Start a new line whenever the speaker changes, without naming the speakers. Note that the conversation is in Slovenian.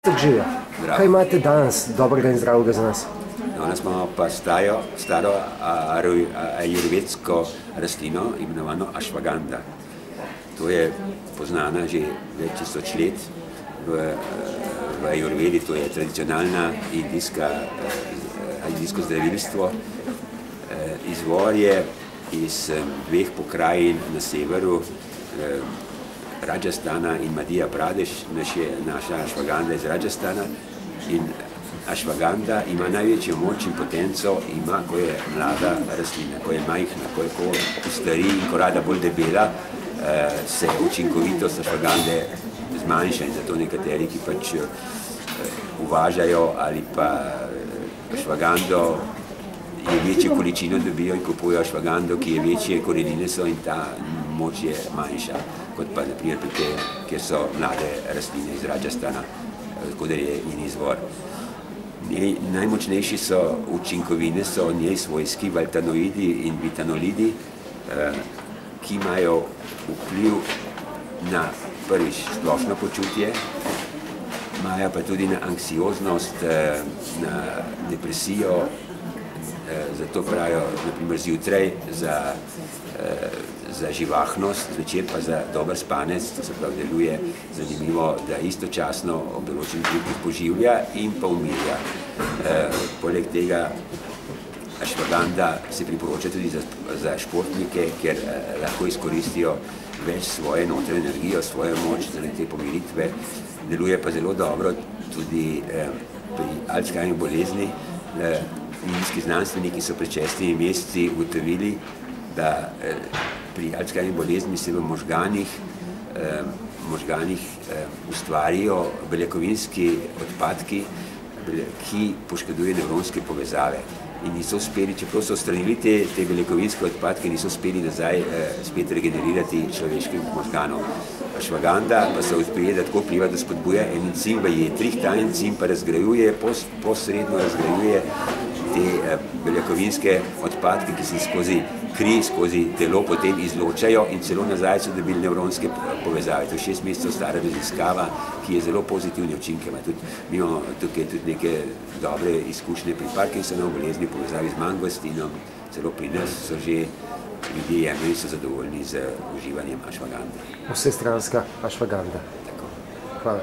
Tako živijo. Kaj imate danes dobrega in zdravega za nas?
Danes imamo pa staro ajurvedsko rastlino, imenovano ašvaganda. To je poznana že več tisoč let v ajurvedi, to je tradicionalna indijsko zdravilstvo. Izvor je iz dveh pokrajin na severu, Rajasthana in Madhya Pradesh. Naša ašvaganda iz Rajasthana in ašvaganda ima največjo moč in potenco, ko je mlada rastlina, ko je majhna, ko stari in ko rada bolj debela, se učinkovitost ašvagande zmanjša in zato nekateri, ki pač uvažajo ali pa ašvagando, je večjo količino dobijo in kupujo ašvagando, ki je večje korenine so in ta moč je manjša, kot pa naprimer pri tem, kjer so mlade rastline iz Rajasthana, tako da je in izvor. Najmočnejši so učinkovine, so njej svojski valtanoidi in vitanolidi, ki imajo vpliv na prvič splošno počutje, imajo pa tudi na anksioznost, na depresijo, zato pravijo naprimer zjutraj za živahnost, zvečer pa za dober spanec, to se pravi deluje zanimivo, da istočasno ob določenih trenutkih poživlja in pa umirja. Poleg tega ašvaganda se priporoča tudi za športnike, ker lahko izkoristijo več svoje notranje energijo, svojo moč zaradi te pomiritve. Deluje pa zelo dobro tudi pri Alzheimerjevi bolezni. Indijski znanstveniki so pred 6 meseci ugotovili, da pri Alzheimerjevi bolezni se v možganih ustvarijo beljakovinski odpadki, ki poškodujejo nevronske povezave. In niso uspeli, čeprav so odstranili te beljakovinske odpadke, niso uspeli nazaj spet regenerirati človeških možganov. Ašvaganda pa so uspeli, da tako vpliva, da spodbuja en encim v jetrih, ta encim pa razgrajuje, posredno razgrajuje te beljakovinske odpadke, ki se skozi kri, skozi telo potem izločajo in celo nazaj so dobili nevronske povezave. To je 6 mesecev stara raziskava, ki je zelo pozitivne učinke. Mi imamo tukaj tudi neke dobre izkušnje pri Parkinsonovi bolezni v povezavi z mangostinom, celo pri nas so že ljudje jemljeni, so zadovoljni z uživanjem ašvagande.
Vsestranska ašvaganda.
Tako.
Hvala.